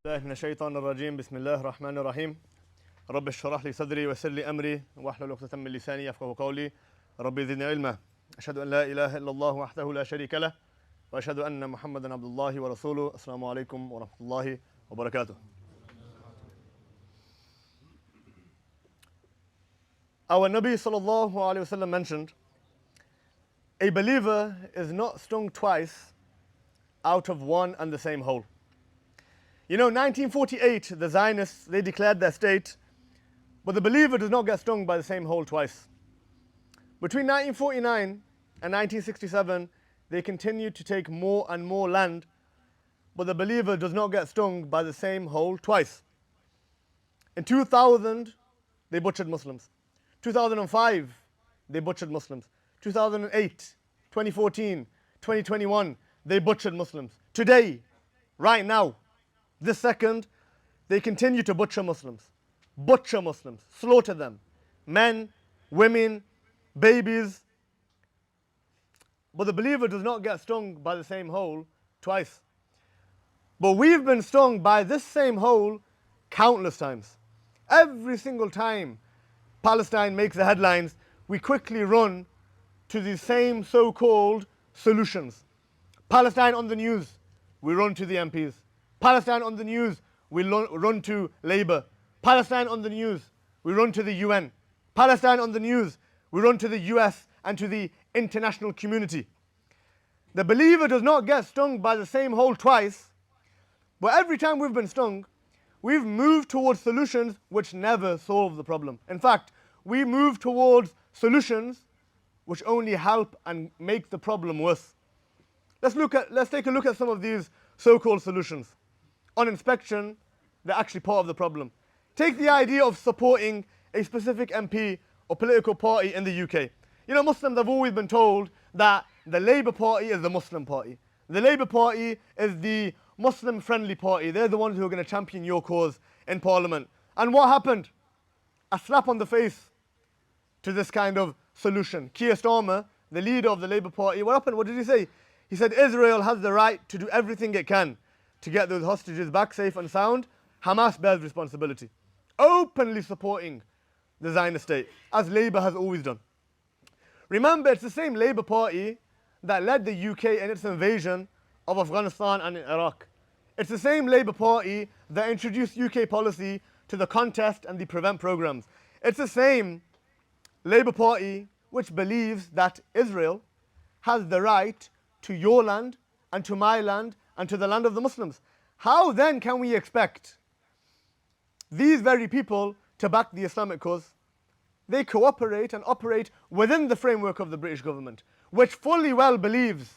الله من الشيطان الرجيم بسم الله الرحمن الرحيم رب اشرح لي صدري ويسر لي أمري واحلل عقدة من لساني يفقهوا قولي ربي زدني علما أشهد أن لا إله إلا الله وحده لا شريك له وأشهد أن محمدا عبد الله ورسوله السلام عليكم ورحمة الله وبركاته. Our Nabi sallallahu alayhi wasallam mentioned, a believer is not stung twice out of one and the same hole. You know, 1948, the Zionists, they declared their state, but the believer does not get stung by the same hole twice. Between 1949 and 1967, they continued to take more and more land, but the believer does not get stung by the same hole twice. In 2000, they butchered Muslims. 2005, they butchered Muslims. 2008, 2014, 2021, they butchered Muslims. Today, right now, this second, they continue to butcher Muslims, slaughter them, men, women, babies. But the believer does not get stung by the same hole twice. But we've been stung by this same hole countless times. Every single time Palestine makes the headlines, we quickly run to the same so-called solutions. Palestine on the news, we run to the MPs. Palestine on the news, we run to Labour. Palestine on the news, we run to the UN. Palestine on the news, we run to the US and to the international community. The believer does not get stung by the same hole twice, but every time we've been stung, we've moved towards solutions which never solve the problem. In fact, we move towards solutions which only help and make the problem worse. Let's take a look at some of these so-called solutions. On inspection, they're actually part of the problem. Take the idea of supporting a specific MP or political party in the UK. You know, Muslims have always been told that the Labour Party is the Muslim party. The Labour Party is the Muslim-friendly party. They're the ones who are going to champion your cause in Parliament. And what happened? A slap on the face to this kind of solution. Keir Starmer, the leader of the Labour Party, what happened? What did he say? He said Israel has the right to do everything it can to get those hostages back safe and sound. Hamas bears responsibility. Openly supporting the Zionist state, as Labour has always done. Remember, it's the same Labour Party that led the UK in its invasion of Afghanistan and Iraq. It's the same Labour Party that introduced UK policy to the contest and the prevent programs. It's the same Labour Party which believes that Israel has the right to your land and to my land and to the land of the Muslims. How then can we expect these very people to back the Islamic cause? They cooperate and operate within the framework of the British government, which fully well believes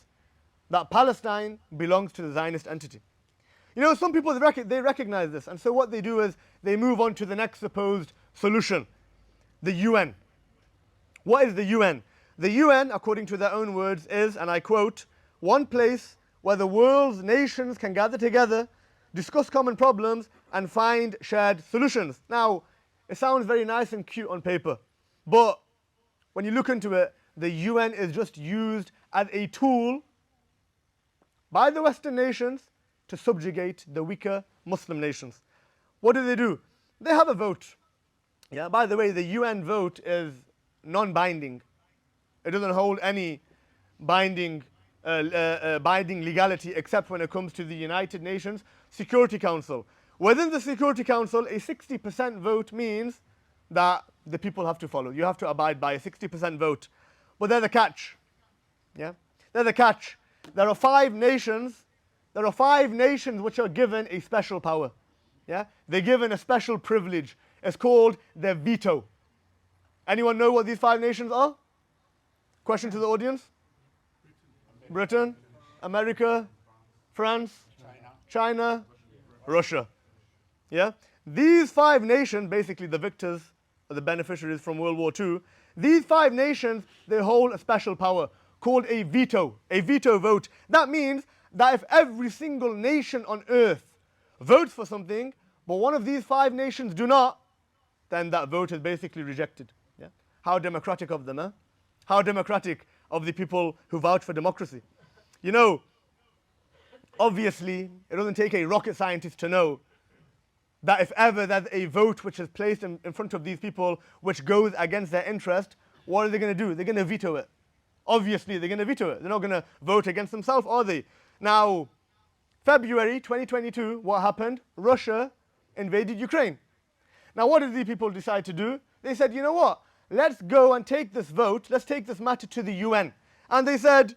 that Palestine belongs to the Zionist entity. You know, some people, they recognize this, and so what they do is they move on to the next supposed solution, the UN. What is the UN? The UN, according to their own words, is, and I quote, one place where the world's nations can gather together, discuss common problems, and find shared solutions. Now, it sounds very nice and cute on paper, but when you look into it, the UN is just used as a tool by the Western nations to subjugate the weaker Muslim nations. What do? They have a vote. Yeah, by the way, the UN vote is non-binding. It doesn't hold any binding legality except when it comes to the United Nations Security Council. Within the Security Council, a 60% vote means that the people have to follow. You have to abide by a 60% vote. But they're the catch. Yeah? They're the catch. There are five nations which are given a special power. Yeah? They're given a special privilege. It's called their veto. Anyone know what these five nations are? Question to the audience? Britain, America, France, China, Russia. Yeah? These five nations, basically the victors, or the beneficiaries from World War II, these five nations, they hold a special power called a veto vote. That means that if every single nation on earth votes for something, but one of these five nations do not, then that vote is basically rejected. Yeah? How democratic of them, huh? How democratic of the people who vouch for democracy. You know, obviously, it doesn't take a rocket scientist to know that if ever there's a vote which is placed in front of these people which goes against their interest, what are they going to do? They're going to veto it. Obviously, they're going to veto it. They're not going to vote against themselves, are they? Now, February 2022, what happened? Russia invaded Ukraine. Now, what did these people decide to do? They said, you know what? Let's go and take this vote. Let's take this matter to the UN. And they said,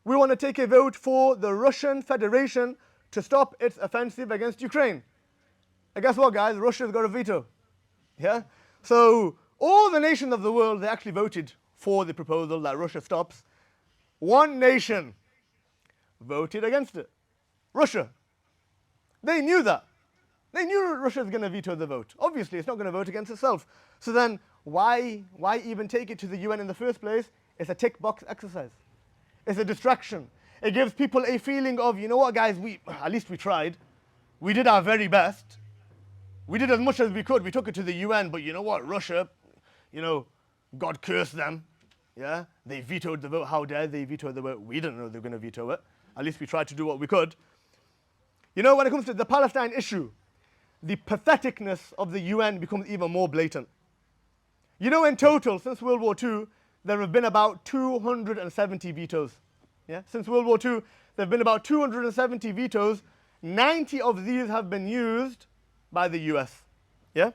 we want to take a vote for the Russian Federation to stop its offensive against Ukraine. And guess what, guys? Russia's got a veto. Yeah? So, all the nations of the world, they actually voted for the proposal that Russia stops. One nation voted against it. Russia. They knew that. They knew Russia's going to veto the vote. Obviously, it's not going to vote against itself. So then, why even take it to the UN in the first place? It's a tick box exercise. It's a distraction. It gives people a feeling of, you know what, guys, at least we tried. We did our very best. We did as much as we could. We took it to the UN, but you know what, Russia, God cursed them. Yeah, they vetoed the vote. How dare they veto the vote? We didn't know they were going to veto it. At least we tried to do what we could. When it comes to the Palestine issue, the patheticness of the UN becomes even more blatant. In total, since World War II, there have been about 270 vetoes. Yeah? Since World War II, there have been about 270 vetoes. 90 of these have been used by the US. Yeah?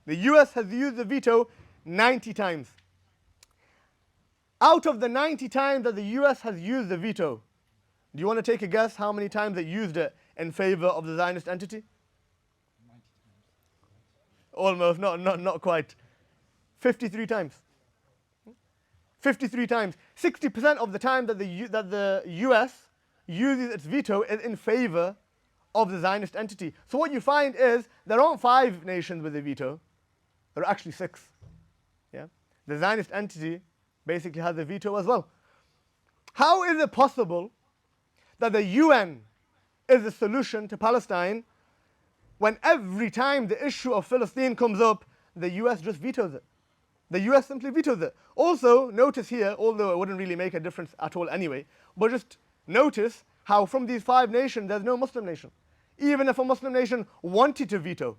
The US has used the veto 90 times. Out of the 90 times that the US has used the veto, do you want to take a guess how many times it used it in favor of the Zionist entity? 90 times. Almost, not quite. 53 times. 53 times. 60% of the time that the US uses its veto is in favor of the Zionist entity. So what you find is there aren't 5 nations with a veto. There are actually 6. Yeah? The Zionist entity basically has a veto as well. How is it possible that the UN is the solution to Palestine when every time the issue of Palestine comes up, the US just vetoes it? The US simply vetoes it. Also, notice here, although it wouldn't really make a difference at all anyway, but just notice how from these 5 nations, there's no Muslim nation. Even if a Muslim nation wanted to veto,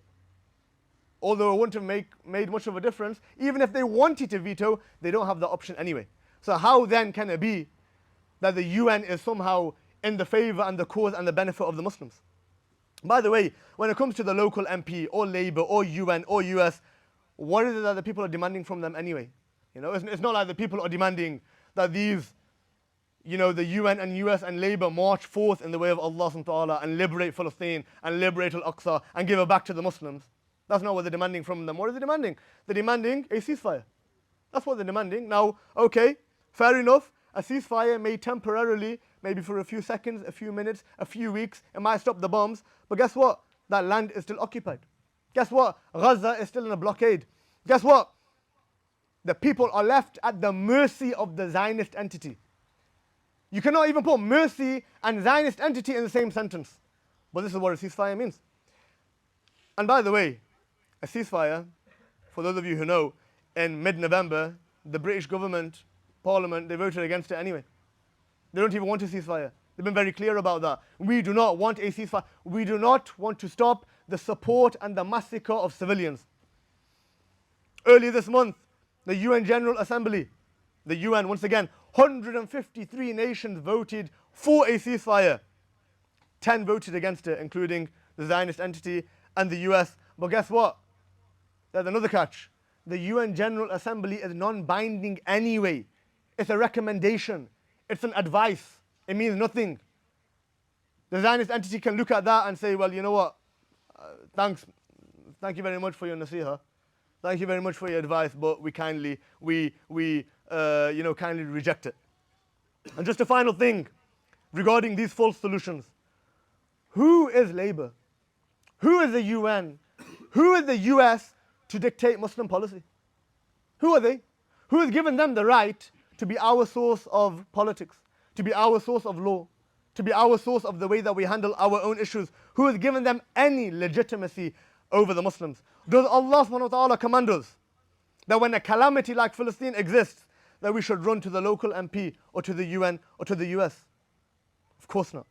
although it wouldn't have made much of a difference, even if they wanted to veto, they don't have the option anyway. So how then can it be that the UN is somehow in the favor and the cause and the benefit of the Muslims? By the way, when it comes to the local MP or Labour or UN or US, what is it that the people are demanding from them anyway? It's not like the people are demanding that these, the UN and US and Labour march forth in the way of Allah SWT and liberate Palestine and liberate Al-Aqsa and give it back to the Muslims. That's not what they're demanding from them. What are they demanding? They're demanding a ceasefire. That's what they're demanding. Now, okay, fair enough. A ceasefire may temporarily, maybe for a few seconds, a few minutes, a few weeks, it might stop the bombs. But guess what? That land is still occupied. Guess what? Gaza is still in a blockade. Guess what? The people are left at the mercy of the Zionist entity. You cannot even put mercy and Zionist entity in the same sentence. But this is what a ceasefire means. And by the way, a ceasefire, for those of you who know, in mid-November, the British government, Parliament, they voted against it anyway. They don't even want a ceasefire. They've been very clear about that. We do not want a ceasefire. We do not want to stop the support and the massacre of civilians. Earlier this month, the UN General Assembly, the UN, once again, 153 nations voted for a ceasefire. 10 voted against it, including the Zionist entity and the US. But guess what? There's another catch. The UN General Assembly is non-binding anyway. It's a recommendation. It's an advice. It means nothing. The Zionist entity can look at that and say, well, you know what? Thank you very much for your nasiha. Thank you very much for your advice, but we kindly reject it. And just a final thing regarding these false solutions. Who is Labour? Who is the UN? Who is the US to dictate Muslim policy? Who are they? Who has given them the right to be our source of politics, to be our source of law, to be our source of the way that we handle our own issues? Who has given them any legitimacy over the Muslims? Does Allah SWT command us that when a calamity like Palestine exists, that we should run to the local MP or to the UN or to the US? Of course not.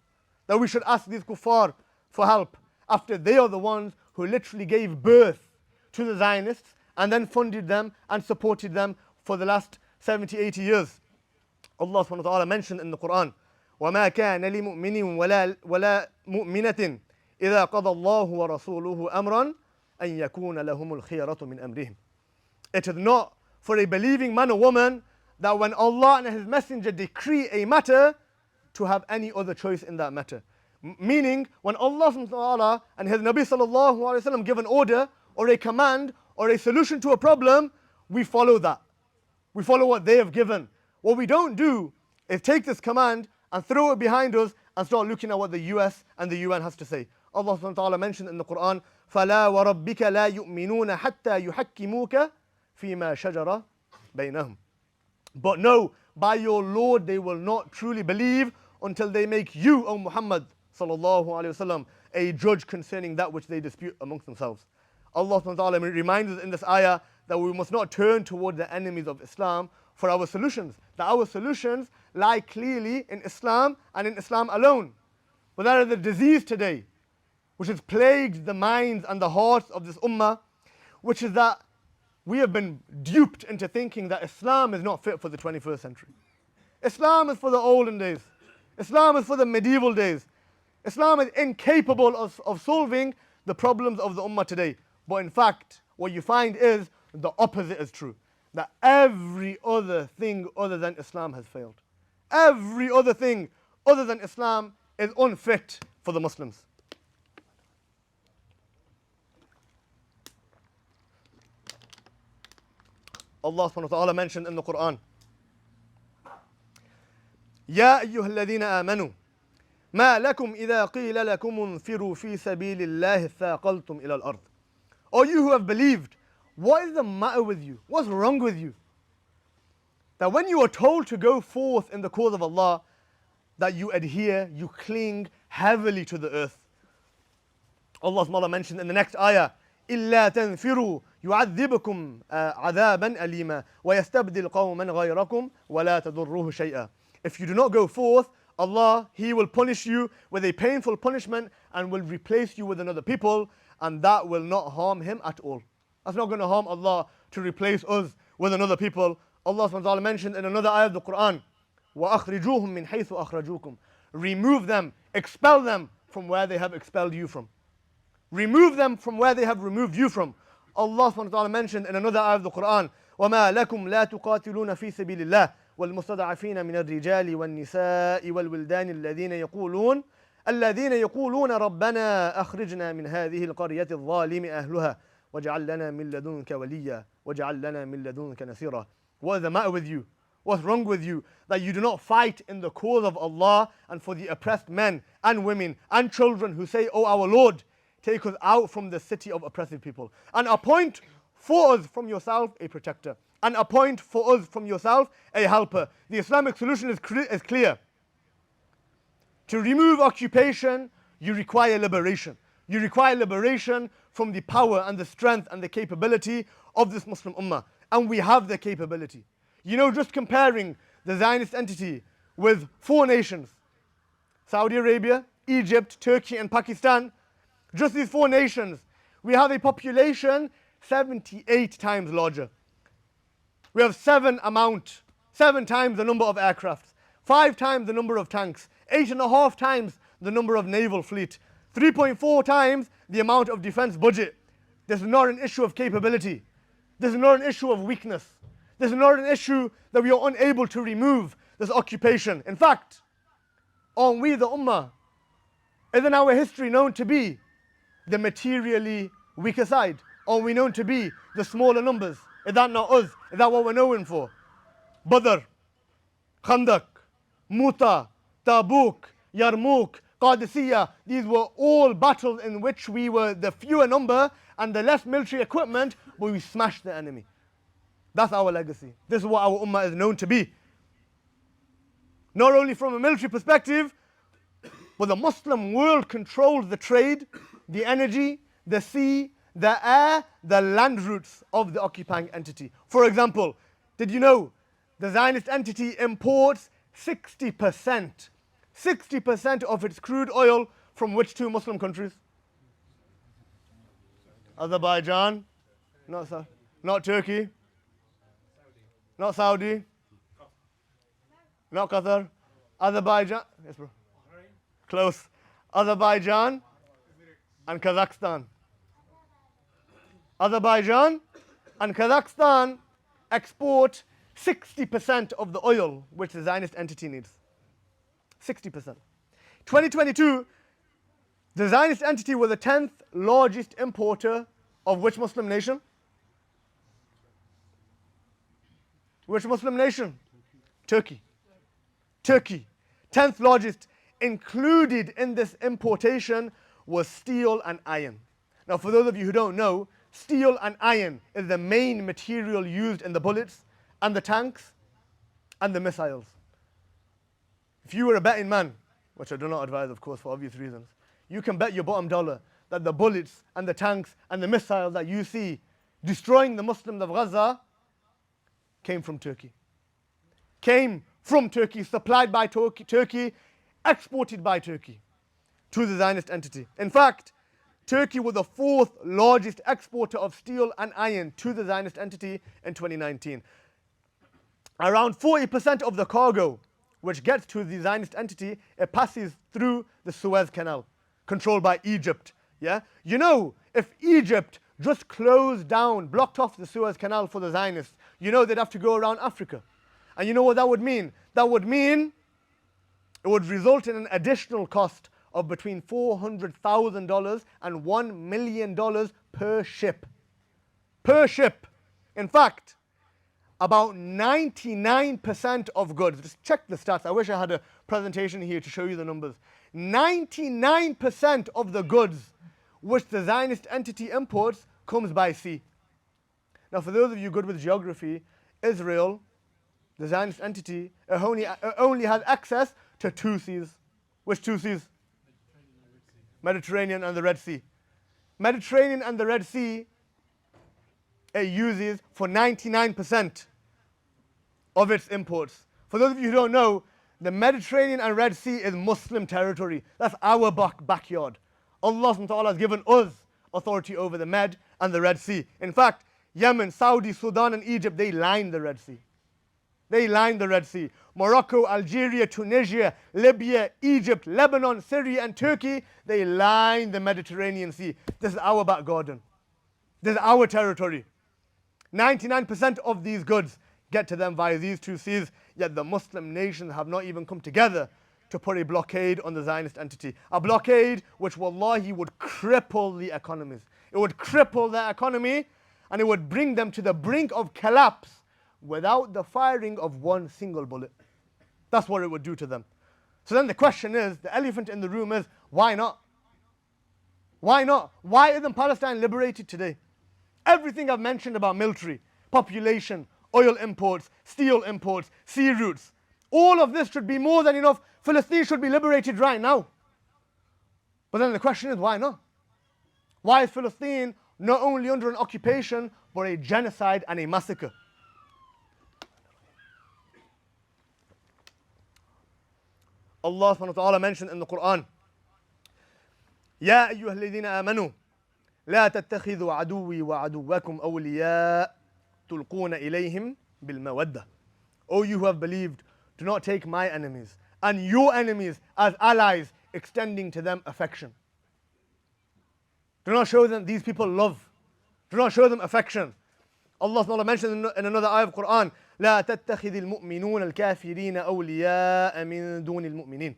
That we should ask these kuffar for help after they are the ones who literally gave birth to the Zionists and then funded them and supported them for the last 70, 80 years. Allah SWT mentioned in the Quran, وَمَا كَانَ لِمُؤْمِنٍ وَلَا مُؤْمِنَةٍ إِذَا قَضَى اللَّهُ وَرَسُولُهُ أَمْرًا أَن يَكُونَ لَهُمُ الْخِيَرَةُ مِنْ أَمْرِهِمْ. It is not for a believing man or woman that when Allah and His Messenger decree a matter, to have any other choice in that matter. Meaning, when Allah SWT and His Nabi SAW give an order or a command or a solution to a problem, we follow that. We follow what they have given. What we don't do is take this command and throw it behind us and start looking at what the US and the UN has to say. Allah SWT mentioned in the Quran, فَلَا وَرَبِّكَ لَا يُؤْمِنُونَ حَتَّى يُحَكِّمُوكَ فِيمَا شَجَرَ بَيْنَهُمْ. But no, by your Lord they will not truly believe until they make you, O Muhammad sallallahu alaihi wasallam, a judge concerning that which they dispute amongst themselves. Allah subhanahu wa ta'ala reminds us in this ayah that we must not turn toward the enemies of Islam for our solutions. That our solutions lie clearly in Islam and in Islam alone. But that is the disease today, which has plagued the minds and the hearts of this ummah, which is that we have been duped into thinking that Islam is not fit for the 21st century. Islam is for the olden days. Islam is for the medieval days. Islam is incapable of solving the problems of the ummah today. But in fact, what you find is the opposite is true. That every other thing other than Islam has failed. Every other thing other than Islam is unfit for the Muslims. Allah subhanahu wa ta'ala mentioned in the Quran, يا أيها الذين آمنوا ما لكم إذا قيل لكم انفروا في سبيل الله ثاقلتم إلى الأرض. O you who have believed, what is the matter with you? What's wrong with you? That when you are told to go forth in the cause of Allah, that you adhere, you cling heavily to the earth. Allah SWT mentioned in the next ayah, إِلَّا تَنْفِرُوا يُعَذِّبكم عَذَابًا أَلِيمًا وَيَسْتَبْدِلْ قَوْمًا غَيْرَكُمْ وَلَا تَضُرُّهُ شَيْئًا. If you do not go forth, Allah, He will punish you with a painful punishment and will replace you with another people, and that will not harm Him at all. That's not going to harm Allah to replace us with another people. Allah SWT mentioned in another ayah of the Quran, وَأَخْرِجُوهُم مِّنْ حَيْثُ أَخْرَجُوكُمْ. Remove them, expel them from where they have expelled you from. Remove them from where they have removed you from. Allah SWT mentioned in another ayah of the Quran, وَمَا لَكُمْ لَا تُقَاتِلُونَ فِي سَبِيلِ اللَّهِ وَالْمُسْتَضْعَفِينَ مِنَ الرِّجَالِ وَالنِّسَاءِ وَالْوِلْدَانِ الَّذِينَ يَقُولُونَ رَبَّنَا أَخْرِجْنَا مِنْ هَذِهِ الْقَرْيَةِ الظَّالِمِ أَهْلُهَا وَاجْعَلْ لَنَا مِنْ لَدُنْكَ وَلِيًّا وَاجْعَلْ لَنَا مِنْ لَدُنْكَ نَصِيرًا. What is the matter with you? What's wrong with you? That you do not fight in the cause of Allah and for the oppressed men and women and children who say, "O our Lord, take us out from the city of oppressive people, and appoint for us from yourself a protector, and appoint for us from yourself a helper." The Islamic solution is clear. To remove occupation, you require liberation. You require liberation from the power and the strength and the capability of this Muslim Ummah. And we have the capability. You know, just comparing the Zionist entity with 4 nations, Saudi Arabia, Egypt, Turkey and Pakistan, just these 4 nations, we have a population 78 times larger. We have 7 times the number of aircrafts, 5 times the number of tanks, 8.5 times the number of naval fleet, 3.4 times the amount of defense budget. This is not an issue of capability. This is not an issue of weakness. This is not an issue that we are unable to remove this occupation. In fact, aren't we the Ummah? Isn't our history known to be the materially weaker side? Aren't we known to be the smaller numbers? Is that not us? Is that what we're known for? Badr, Khandak, Muta, Tabuk, Yarmouk, Qadisiyah, these were all battles in which we were the fewer number and the less military equipment, but we smashed the enemy. That's our legacy. This is what our ummah is known to be. Not only from a military perspective, but the Muslim world controls the trade, the energy, the sea, the air, the land routes of the occupying entity. For example, did you know the Zionist entity imports 60% of its crude oil from which two Muslim countries? Azerbaijan, not Turkey, not Saudi, not Qatar. Azerbaijan, yes bro, close. Azerbaijan and Kazakhstan. Azerbaijan and Kazakhstan export 60% of the oil which the Zionist entity needs. 60%. 2022, the Zionist entity was the 10th largest importer of which Muslim nation? Which Muslim nation? Turkey. Turkey. 10th largest. Included in this importation was steel and iron. Now, for those of you who don't know, steel and iron is the main material used in the bullets and the tanks and the missiles. If you were a betting man, which I do not advise, of course, for obvious reasons, you can bet your bottom dollar that the bullets and the tanks and the missiles that you see destroying the Muslims of Gaza came from Turkey. Came from Turkey, supplied by Turkey, exported by Turkey to the Zionist entity. In fact, Turkey was the 4th largest exporter of steel and iron to the Zionist entity in 2019. Around 40% of the cargo which gets to the Zionist entity, it passes through the Suez Canal, controlled by Egypt. Yeah? You know, if Egypt just closed down, blocked off the Suez Canal for the Zionists, you know they'd have to go around Africa. And you know what that would mean? That would mean it would result in an additional cost of between $400,000 and $1 million per ship. Per ship. In fact, about 99% of goods, just check the stats, I wish I had a presentation here to show you the numbers. 99% of the goods which the Zionist entity imports comes by sea. Now, for those of you good with geography, Israel, the Zionist entity, only has access to 2 seas. Which 2 seas? Mediterranean and the Red Sea. Mediterranean and the Red Sea, it uses for 99% of its imports. For those of you who don't know, the Mediterranean and Red Sea is Muslim territory. That's our backyard. Allah SWT has given us authority over the Med and the Red Sea. In fact, Yemen, Saudi, Sudan and Egypt, they line the Red Sea. They line the Red Sea. Morocco, Algeria, Tunisia, Libya, Egypt, Lebanon, Syria and Turkey, they line the Mediterranean Sea. This is our back garden. This is our territory. 99% of these goods get to them via these 2 seas, yet the Muslim nations have not even come together to put a blockade on the Zionist entity. A blockade which wallahi would cripple the economies. It would cripple their economy and it would bring them to the brink of collapse without the firing of one single bullet. That's what it would do to them. So then the question is, the elephant in the room is, why not? Why not? Why isn't Palestine liberated today? Everything I've mentioned about military, population, oil imports, steel imports, sea routes, all of this should be more than enough. Palestine should be liberated right now. But then the question is, why not? Why is Palestine not only under an occupation, but a genocide and a massacre? Allah SWT mentioned in the Quran, يا أيها الذين آمنوا لا تتخذوا عدوي وعدوكم أولياء تلقون إليهم بالمودة. O you who have believed, do not take my enemies and your enemies as allies, extending to them affection. Do not show them, these people, love. Do not show them affection. Allah SWT mentioned in another ayah of Quran, لا تتخذ المؤمنون الكافرين أولياء من دون المؤمنين.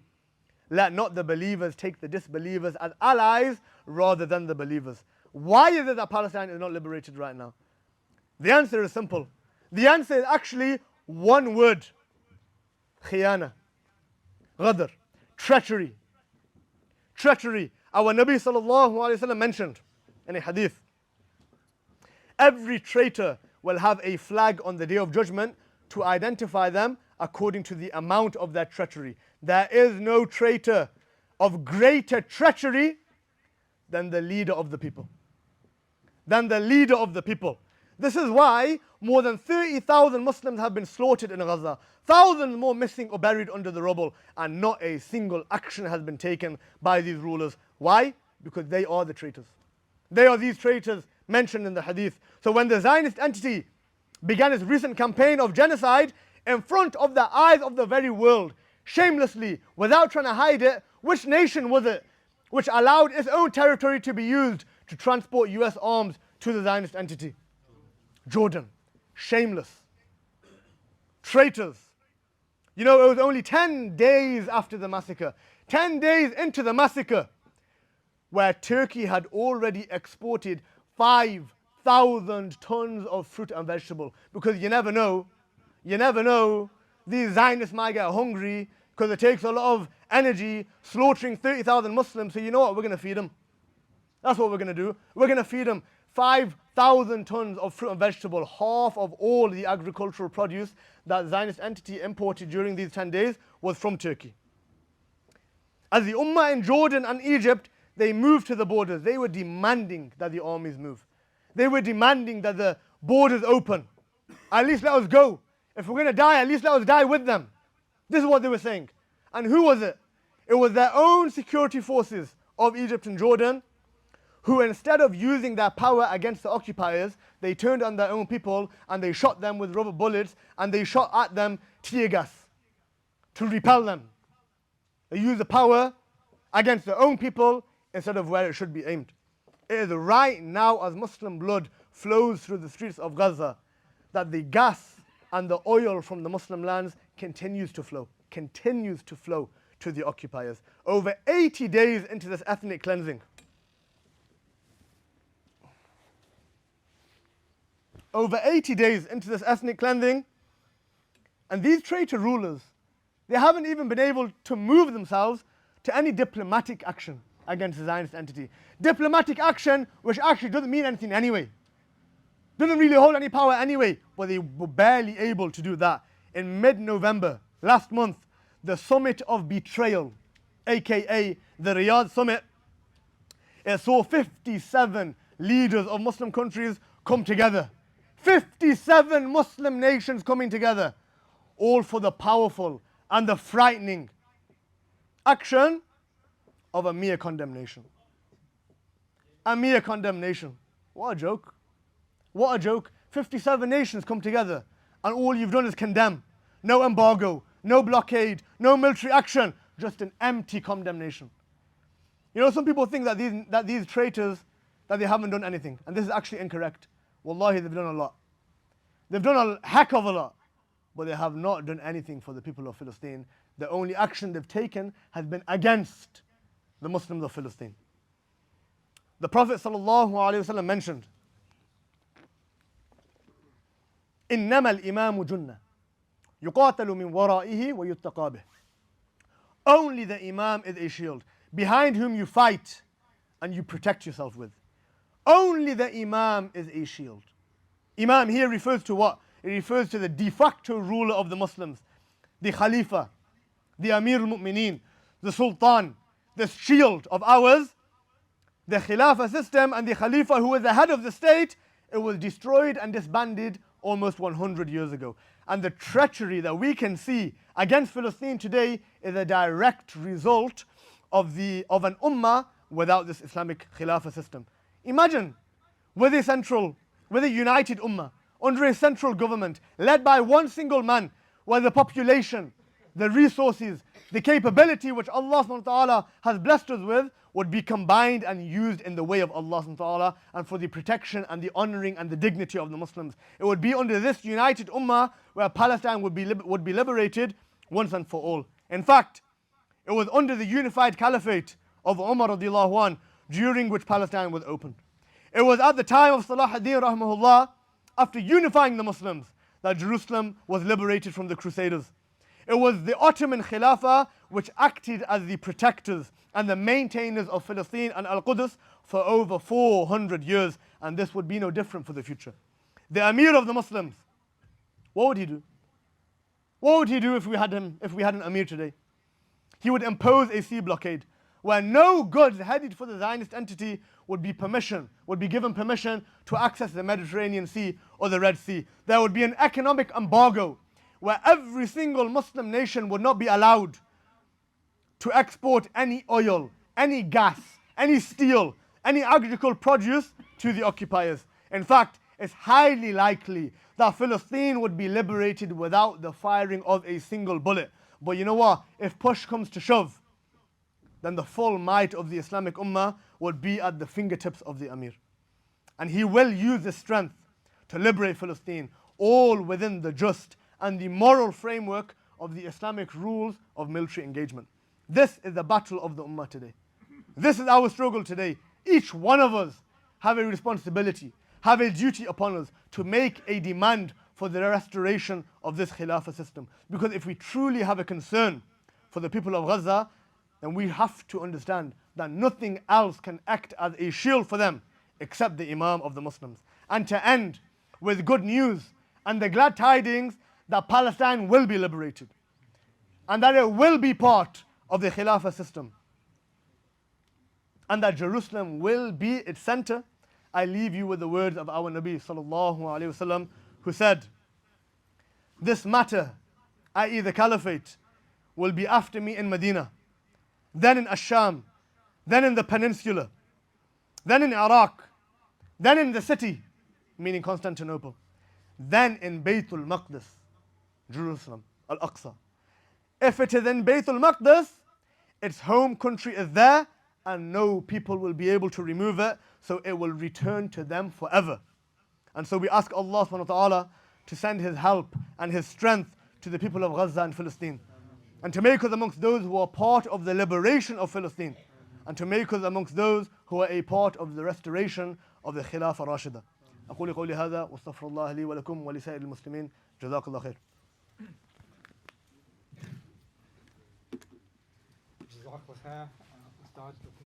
Let not the believers take the disbelievers as allies rather than the believers. Why is it that Palestine is not liberated right now? The answer is simple. The answer is actually one word. Khiyana. Ghadr. Treachery. Treachery. Our Nabi ﷺ mentioned in a hadith, every traitor will have a flag on the Day of Judgment to identify them according to the amount of their treachery. There is no traitor of greater treachery than the leader of the people. Than the leader of the people. This is why more than 30,000 Muslims have been slaughtered in Gaza, thousands more missing or buried under the rubble, and not a single action has been taken by these rulers. Why? Because they are the traitors. They are these traitors mentioned in the hadith. So when the Zionist entity began its recent campaign of genocide in front of the eyes of the very world, shamelessly, without trying to hide it, which nation was it which allowed its own territory to be used to transport US arms to the Zionist entity? Jordan. Shameless. Traitors. You know, it was only 10 days after the massacre, 10 days into the massacre, where Turkey had already exported 5,000 tons of fruit and vegetable. Because you never know, these Zionists might get hungry because it takes a lot of energy slaughtering 30,000 Muslims. So you know what, we're going to feed them. That's what we're going to do. We're going to feed them 5,000 tons of fruit and vegetable, half of all the agricultural produce that Zionist entity imported during these 10 days was from Turkey. As the Ummah in Jordan and Egypt, they moved to the borders. They were demanding that the armies move. They were demanding that the borders open. At least let us go. If we're going to die, at least let us die with them. This is what they were saying. And who was it? It was their own security forces of Egypt and Jordan, who instead of using their power against the occupiers, they turned on their own people and they shot them with rubber bullets and they shot at them tear gas to repel them. They used the power against their own people instead of where it should be aimed. It is right now, as Muslim blood flows through the streets of Gaza, that the gas and the oil from the Muslim lands continues to flow to the occupiers. Over 80 days into this ethnic cleansing, and these traitor rulers, they haven't even been able to move themselves to any diplomatic action against the Zionist entity. Diplomatic action which actually doesn't mean anything anyway. Doesn't really hold any power anyway, but they were barely able to do that. In mid-November, last month, the Summit of Betrayal, aka the Riyadh Summit, it saw 57 leaders of Muslim countries come together. 57 Muslim nations coming together, all for the powerful and the frightening action of a mere condemnation. A mere condemnation. What a joke. What a joke. 57 nations come together and all you've done is condemn. No embargo, no blockade, no military action, just an empty condemnation. You know, some people think that these traitors, that they haven't done anything. And this is actually incorrect. Wallahi, they've done a lot. They've done a heck of a lot. But they have not done anything for the people of Palestine. The only action they've taken has been against the Muslims of Palestine. The Prophet ﷺ mentioned, إِنَّمَا الْإِمَامُ جُنَّةٌ يُقَاتَلُ مِنْ وَرَائِهِ وَيُتَّقَى بِهِ. Only the Imam is a shield, behind whom you fight and you protect yourself with. Only the Imam is a shield. Imam here refers to what? It refers to the de facto ruler of the Muslims, the Khalifa, the Amir al-Mu'mineen, the Sultan, the shield of ours. The Khilafah system and the Khalifa, who was the head of the state, it was destroyed and disbanded almost 100 years ago. And the treachery that we can see against Palestine today is a direct result of an ummah without this Islamic Khilafah system. Imagine, with a united ummah, under a central government, led by one single man, where the population, the resources, the capability which Allah SWT has blessed us with, would be combined and used in the way of Allah SWT and for the protection and the honoring and the dignity of the Muslims. It would be under this united ummah where Palestine would be liberated once and for all. In fact, it was under the unified caliphate of Umar radiallahu anh, during which Palestine was opened. It was at the time of Salah ad-Din rahimahullah, after unifying the Muslims, that Jerusalem was liberated from the Crusaders. It was the Ottoman Khilafah which acted as the protectors and the maintainers of Palestine and Al-Quds for over 400 years, and this would be no different for the future. The Amir of the Muslims, what would he do? What would he do if we had an Amir today? He would impose a sea blockade. where no goods headed for the Zionist entity would be given permission to access the Mediterranean Sea or the Red Sea. There would be an economic embargo where every single Muslim nation would not be allowed to export any oil, any gas, any steel, any agricultural produce to the occupiers. In fact, it's highly likely that Palestine would be liberated without the firing of a single bullet. But you know what? If push comes to shove, then the full might of the Islamic Ummah would be at the fingertips of the Amir. And he will use this strength to liberate Palestine, all within the just and the moral framework of the Islamic rules of military engagement. This is the battle of the Ummah today. This is our struggle today. Each one of us have a responsibility, have a duty upon us to make a demand for the restoration of this Khilafah system. Because if we truly have a concern for the people of Gaza, then we have to understand that nothing else can act as a shield for them except the Imam of the Muslims. And to end with good news and the glad tidings that Palestine will be liberated and that it will be part of the Khilafah system and that Jerusalem will be its center, I leave you with the words of our Nabi sallallahu alaihi wasallam, who said, this matter, i.e. the caliphate, will be after me in Medina, then in Asham, then in the peninsula, then in Iraq, then in the city, meaning Constantinople, then in Baytul Maqdis, Jerusalem, Al-Aqsa. If it is in Baytul Maqdis, its home country is there, and no people will be able to remove it, so it will return to them forever. And so we ask Allah SWT to send His help and His strength to the people of Gaza and Palestine, and to make us amongst those who are part of the liberation of Palestine, and to make us amongst those who are a part of the restoration of the Khilafah Rashida. أقول قولي هذا واستغفر الله لي ولكم ولسائر المسلمين جزاك الله خير. جزاك الله خير.